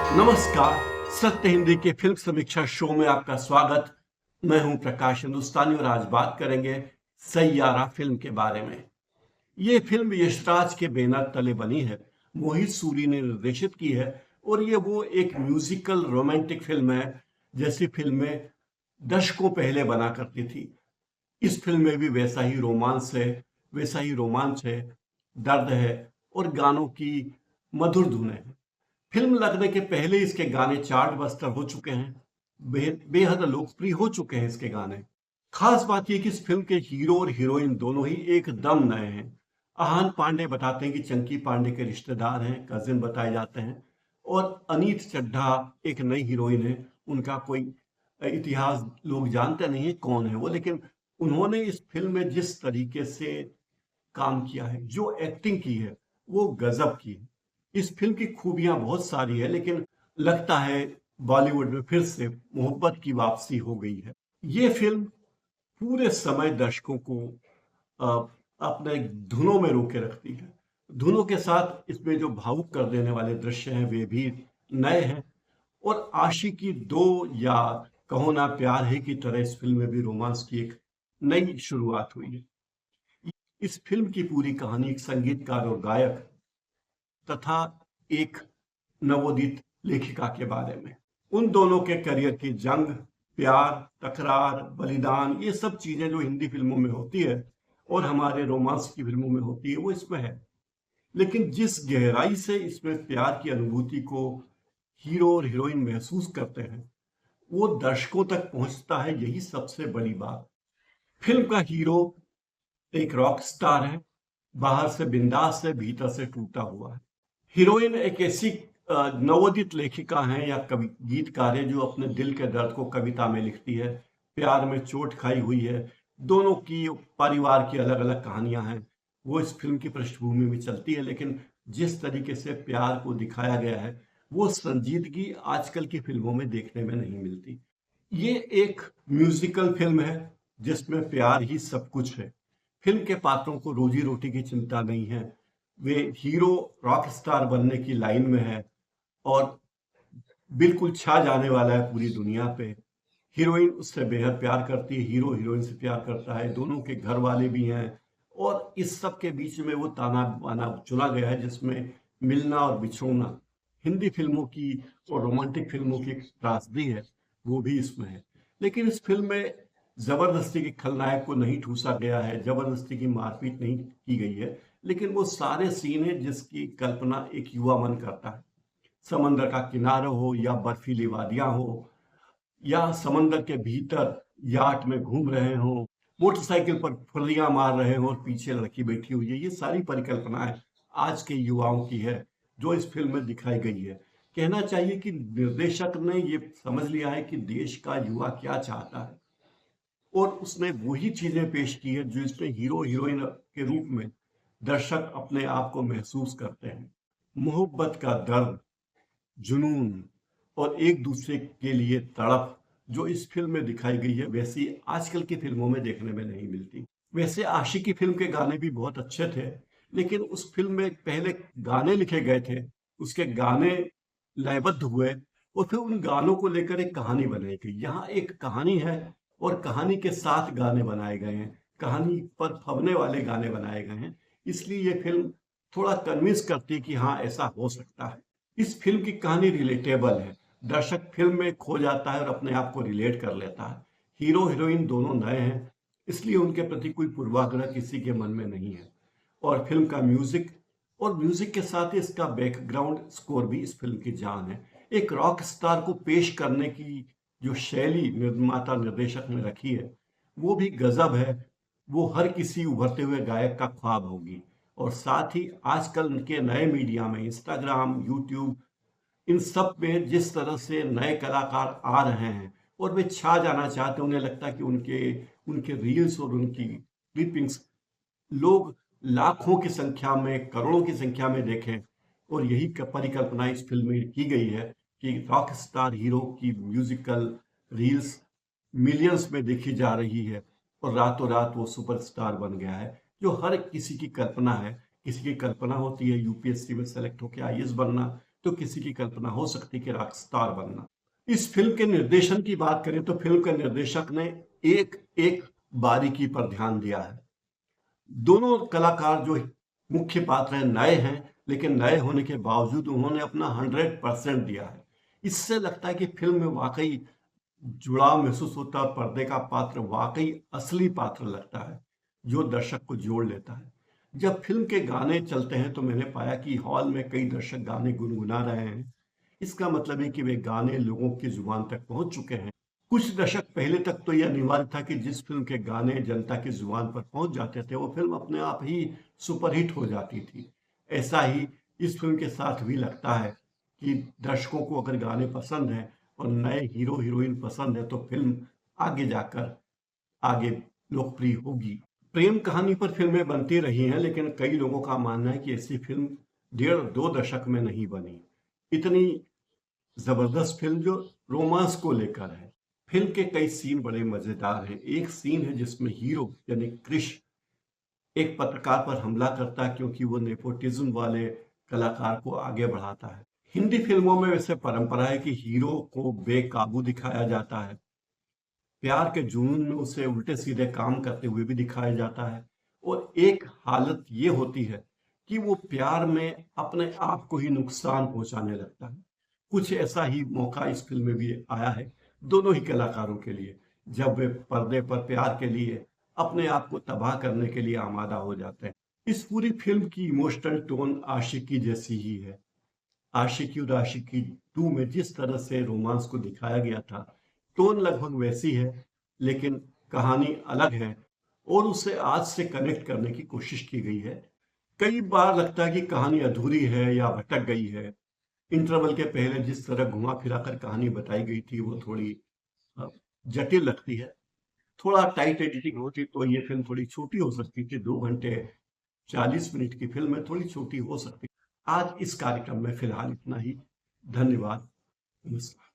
नमस्कार। सत्य हिंदी के फिल्म समीक्षा शो में आपका स्वागत। मैं हूं प्रकाश हिंदुस्तानी और आज बात करेंगे सैयारा फिल्म के बारे में। ये फिल्म यशराज के बैनर तले बनी है, मोहित सूरी ने निर्देशित की है और ये वो एक म्यूजिकल रोमांटिक फिल्म है जैसी फिल्में दशकों पहले बना करती थी। इस फिल्म में भी वैसा ही रोमांच है, दर्द है और गानों की मधुर धुन है। फिल्म लगने के पहले इसके गाने चार्ट बस्टर हो चुके हैं, बेहद लोकप्रिय हो चुके हैं इसके गाने। खास बात यह कि इस फिल्म के हीरो और हीरोइन दोनों ही एकदम नए हैं। आहान पांडे बताते हैं कि चंकी पांडे के रिश्तेदार हैं, कजिन बताए जाते हैं। और अनीत चड्ढा एक नई हीरोइन है। उनका कोई इतिहास लोग जानते नहीं है कौन है वो, लेकिन उन्होंने इस फिल्म में जिस तरीके से काम किया है, जो एक्टिंग की है, वो गजब की है। इस फिल्म की खूबियां बहुत सारी है, लेकिन लगता है बॉलीवुड में फिर से मोहब्बत की वापसी हो गई है। ये फिल्म पूरे समय दर्शकों को अ, अपने धुनों में रोके रखती है। धुनों के साथ इसमें जो भावुक कर देने वाले दृश्य हैं वे भी नए हैं। और आशिकी दो या कहो ना प्यार है की तरह इस फिल्म में भी रोमांस की एक नई शुरुआत हुई है। इस फिल्म की पूरी कहानी एक संगीतकार और गायक तथा एक नवोदित लेखिका के बारे में। उन दोनों के करियर की जंग, प्यार, तकरार, बलिदान, ये सब चीजें जो हिंदी फिल्मों में होती है और हमारे रोमांस की फिल्मों में होती है वो इसमें है। लेकिन जिस गहराई से इसमें प्यार की अनुभूति को हीरो और हीरोइन महसूस करते हैं, वो दर्शकों तक पहुंचता है, यही सबसे बड़ी बात। फिल्म का हीरो एक रॉक स्टार है, बाहर से बिंदास है, भीतर से टूटा हुआ है। हीरोइन एक ऐसी नवोदित लेखिका हैं या कवि गीतकार है जो अपने दिल के दर्द को कविता में लिखती है। प्यार में चोट खाई हुई है। दोनों की परिवार की अलग अलग कहानियां हैं, वो इस फिल्म की पृष्ठभूमि में चलती है। लेकिन जिस तरीके से प्यार को दिखाया गया है, वो संजीदगी आजकल की फिल्मों में देखने में नहीं मिलती। ये एक म्यूजिकल फिल्म है जिसमें प्यार ही सब कुछ है। फिल्म के पात्रों को रोजी रोटी की चिंता नहीं है। वे हीरो रॉक स्टार बनने की लाइन में है और बिल्कुल छा जाने वाला है पूरी दुनिया पे। हीरोइन उससे बेहद प्यार करती है, हीरो हीरोइन से प्यार करता है, दोनों के घर वाले भी हैं। और इस सब के बीच में वो ताना बाना चुना गया है जिसमें मिलना और बिछोना हिंदी फिल्मों की और रोमांटिक फिल्मों की एक त्रासदी है, वो भी इसमें है। लेकिन इस फिल्म में जबरदस्ती के खलनायक को नहीं ठूसा गया है, जबरदस्ती की मारपीट नहीं की गई है। लेकिन वो सारे सीन है जिसकी कल्पना एक युवा मन करता है। समंदर का किनारा हो या बर्फीली वादियां हो या समंदर के भीतर याट में घूम रहे हो, मोटरसाइकिल पर फुर्रियां मार रहे हो और पीछे लड़की बैठी हुई है, ये सारी परिकल्पनाएं आज के युवाओं की है जो इस फिल्म में दिखाई गई है। कहना चाहिए कि निर्देशक ने ये समझ लिया है कि देश का युवा क्या चाहता है और उसने वही चीजें पेश की है जो इसमें हीरो हीरोइन के रूप में दर्शक अपने आप को महसूस करते हैं। मोहब्बत का दर्द, जुनून और एक दूसरे के लिए तड़प जो इस फिल्म में दिखाई गई है, वैसी आजकल की फिल्मों में देखने में नहीं मिलती। वैसे आशिकी फिल्म के गाने भी बहुत अच्छे थे, लेकिन उस फिल्म में पहले गाने लिखे गए थे, उसके गाने लयबद्ध हुए और फिर उन गानों को लेकर एक कहानी बनाई गई। यहाँ एक कहानी है और कहानी के साथ गाने बनाए गए हैं, कहानी पर फबने वाले गाने बनाए गए हैं। इसलिए ये फिल्म थोड़ा कन्विंस करती है कि हाँ, ऐसा हो सकता है। इस फिल्म की कहानी रिलेटेबल है। दर्शक फिल्म में खो जाता है और अपने आप को रिलेट कर लेता है। हीरो हीरोइन दोनों नए हैं, इसलिए उनके प्रति कोई पूर्वाग्रह किसी के मन में नहीं है। और फिल्म का म्यूजिक के साथ ही इसका बैकग्राउंड स्कोर भी इस फिल्म की जान है। एक रॉक स्टार को पेश करने की जो शैली निर्माता निर्देशक ने रखी है, वो भी गजब है। वो हर किसी उभरते हुए गायक का ख्वाब होगी। और साथ ही आजकल के नए मीडिया में इंस्टाग्राम, यूट्यूब, इन सब में जिस तरह से नए कलाकार आ रहे हैं और वे छा जाना चाहते हैं, उन्हें लगता है कि उनके उनके रील्स और उनकी क्लिपिंग्स लोग लाखों की संख्या में, करोड़ों की संख्या में देखें। और यही परिकल्पना इस फिल्म में की गई है कि रॉक स्टार हीरो की म्यूजिकल रील्स मिलियंस में देखी जा रही है और रातों रात वो सुपरस्टार बन गया है, जो हर किसी की कल्पना है। किसी की कल्पना होती है यूपीएससी में सेलेक्ट होकर आईएएस बनना, तो किसी की कल्पना हो सकती कि रॉक स्टार बनना। इस फिल्म के निर्देशन की बात करें तो फिल्म के निर्देशक ने एक एक बारीकी पर ध्यान दिया है। दोनों कलाकार जो मुख्य पात्र हैं नए हैं, लेकिन नए होने के बावजूद उन्होंने अपना 100% दिया है। इससे लगता है कि फिल्म में वाकई जुड़ाव महसूस होता है, पर्दे का पात्र वाकई असली पात्र लगता है जो दर्शक को जोड़ लेता है। जब फिल्म के गाने चलते हैं तो मैंने पाया कि हॉल में कई दर्शक गाने गुनगुना रहे हैं। इसका मतलब है कि वे गाने लोगों की जुबान तक पहुंच चुके हैं। कुछ दशक पहले तक तो यह अनिवार्य था कि जिस फिल्म के गाने जनता की जुबान पर पहुंच जाते थे वो फिल्म अपने आप ही सुपरहिट हो जाती थी। ऐसा ही इस फिल्म के साथ भी लगता है कि दर्शकों को अगर गाने पसंद हैं और नए हीरो हीरोइन पसंद है तो फिल्म आगे जाकर आगे लोकप्रिय होगी। प्रेम कहानी पर फिल्में बनती रही हैं, लेकिन कई लोगों का मानना है कि ऐसी फिल्म 1.5-2 दशक में नहीं बनी। इतनी जबरदस्त फिल्म जो रोमांस को लेकर है। फिल्म के कई सीन बड़े मजेदार हैं। एक सीन है जिसमें हीरो यानी क्रिश एक पत्रकार पर हमला करता है क्योंकि वो नेपोटिज्म वाले कलाकार को आगे बढ़ाता है। हिंदी फिल्मों में वैसे परंपरा है कि हीरो को बेकाबू दिखाया जाता है, प्यार के जुनून में उसे उल्टे सीधे काम करते हुए भी दिखाया जाता है, और एक हालत ये होती है कि वो प्यार में अपने आप को ही नुकसान पहुंचाने लगता है। कुछ ऐसा ही मौका इस फिल्म में भी आया है दोनों ही कलाकारों के लिए, जब वे पर्दे पर प्यार के लिए अपने आप को तबाह करने के लिए आमादा हो जाते हैं। इस पूरी फिल्म की इमोशनल टोन आशिकी जैसी ही है। आशिकी और आशिकी 2 में जिस तरह से रोमांस को दिखाया गया था, टोन लगभग वैसी है, लेकिन कहानी अलग है और उसे आज से कनेक्ट करने की कोशिश की गई है। कई बार लगता है कि कहानी अधूरी है या भटक गई है। इंटरवल के पहले जिस तरह घुमा फिरा कर कहानी बताई गई थी वो थोड़ी अ, जटिल लगती है। थोड़ा टाइट एडिटिंग होती तो ये फिल्म थोड़ी छोटी हो सकती थी। 2 घंटे 40 मिनट की फिल्म है, थोड़ी छोटी हो सकती। आज इस कार्यक्रम में फिलहाल इतना ही। धन्यवाद। नमस्कार।